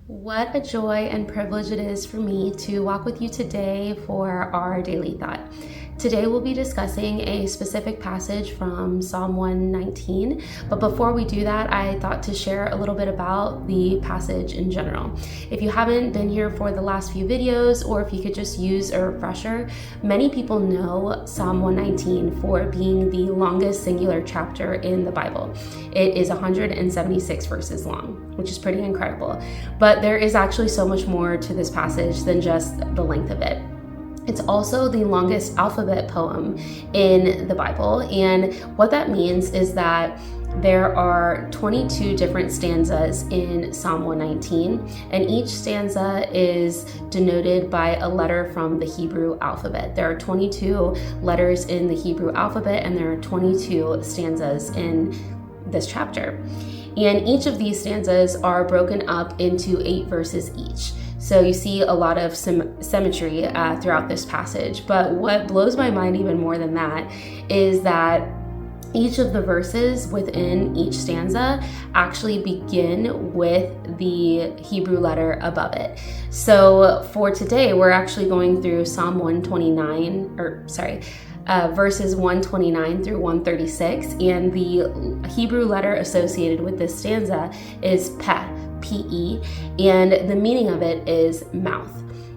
What a joy and privilege it is for me to walk with you today for our daily thought. Today we'll be discussing a specific passage from Psalm 119, but before we do that, I thought to share a little bit about the passage in general. If you haven't been here for the last few videos, or if you could just use a refresher, many people know Psalm 119 for being the longest singular chapter in the Bible. It is 176 verses long, which is pretty incredible, but there is actually so much more to this passage than just the length of it. It's also the longest alphabet poem in the Bible, and what that means is that there are 22 different stanzas in Psalm 119, and each stanza is denoted by a letter from the Hebrew alphabet. There are 22 letters in the Hebrew alphabet, and there are 22 stanzas in this chapter. And each of these stanzas are broken up into 8 verses each. So you see a lot of symmetry throughout this passage. But what blows my mind even more than that is that each of the verses within each stanza actually begin with the Hebrew letter above it. So for today, we're actually going through Psalm 129, verses 129 through 136, and the Hebrew letter associated with this stanza is Peh, P-E, and the meaning of it is mouth.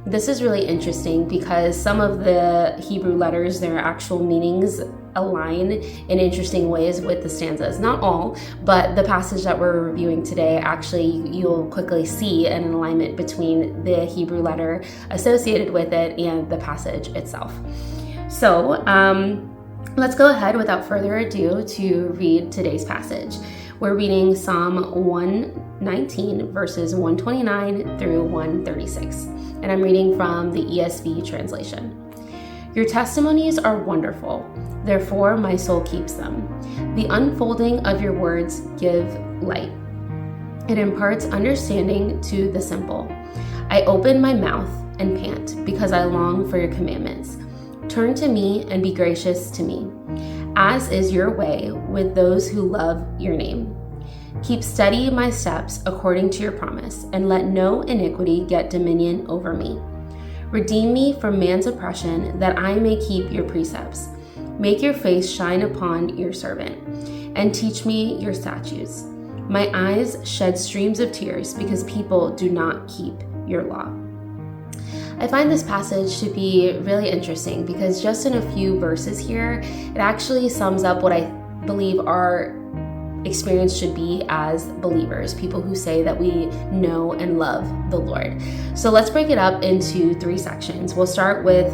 This is really interesting because some of the Hebrew letters, their actual meanings align in interesting ways with the stanzas. Not all, but the passage that we're reviewing today, actually you'll quickly see an alignment between the Hebrew letter associated with it and the passage itself. So let's go ahead without further ado to read today's passage. We're reading Psalm 119, verses 129 through 136, and I'm reading from the ESV translation. Your testimonies are wonderful, therefore my soul keeps them. The unfolding of your words give light. It imparts understanding to the simple. I open my mouth and pant because I long for your commandments. Turn to me and be gracious to me, as is your way with those who love your name. Keep steady my steps according to your promise, and let no iniquity get dominion over me. Redeem me from man's oppression, that I may keep your precepts. Make your face shine upon your servant, and teach me your statutes. My eyes shed streams of tears because people do not keep your law. I find this passage to be really interesting because just in a few verses here, it actually sums up what I believe our experience should be as believers, people who say that we know and love the Lord. So let's break it up into 3 sections. We'll start with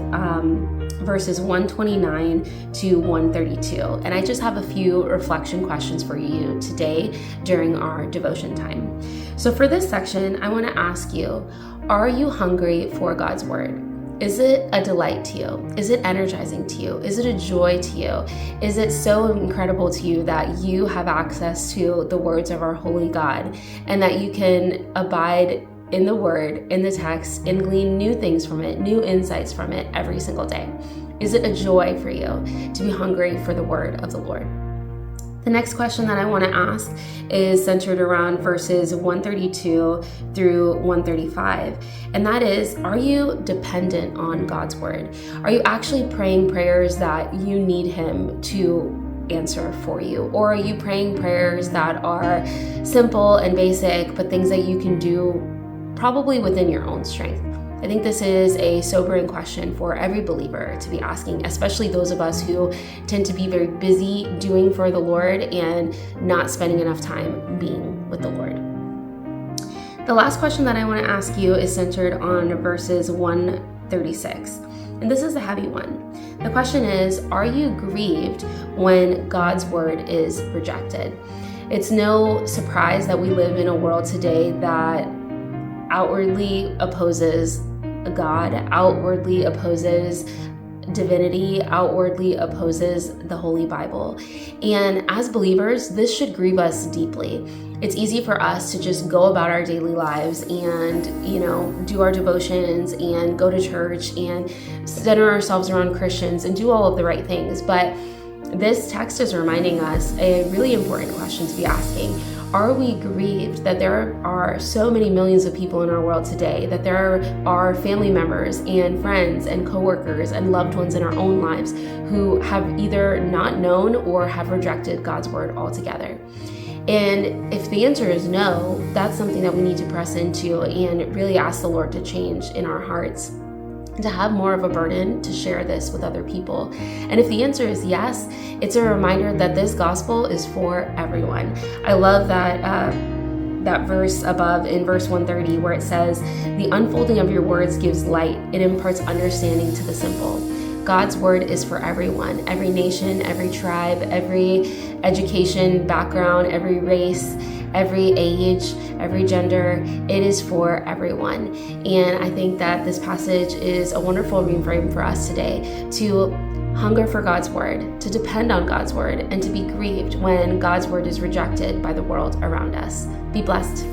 verses 129 to 132. And I just have a few reflection questions for you today during our devotion time. So for this section, I want to ask you, are you hungry for God's word? Is it a delight to you? Is it energizing to you? Is it a joy to you? Is it so incredible to you that you have access to the words of our holy God and that you can abide in the word, in the text, and glean new things from it, new insights from it every single day? Is it a joy for you to be hungry for the word of the Lord? The next question that I want to ask is centered around verses 132 through 135, and that is, are you dependent on God's word? Are you actually praying prayers that you need Him to answer for you? Or are you praying prayers that are simple and basic, but things that you can do probably within your own strength? I think this is a sobering question for every believer to be asking, especially those of us who tend to be very busy doing for the Lord and not spending enough time being with the Lord. The last question that I want to ask you is centered on verses 136, and this is a heavy one. The question is, are you grieved when God's word is rejected? It's no surprise that we live in a world today that outwardly opposes God, outwardly opposes divinity, outwardly opposes the Holy Bible. And as believers, this should grieve us deeply. It's easy for us to just go about our daily lives and, do our devotions and go to church and center ourselves around Christians and do all of the right things. But this text is reminding us a really important question to be asking. Are we grieved that there are so many millions of people in our world today, that there are family members and friends and coworkers and loved ones in our own lives who have either not known or have rejected God's word altogether? And if the answer is no, that's something that we need to press into and really ask the Lord to change in our hearts, to have more of a burden to share this with other people. And if the answer is yes, it's a reminder that this gospel is for everyone. I love that verse above in verse 130 where it says, "The unfolding of your words gives light. It imparts understanding to the simple." God's word is for everyone, every nation, every tribe, every education background, every race, every age, every gender. It is for everyone. And I think that this passage is a wonderful reframe for us today to hunger for God's word, to depend on God's word, and to be grieved when God's word is rejected by the world around us. Be blessed.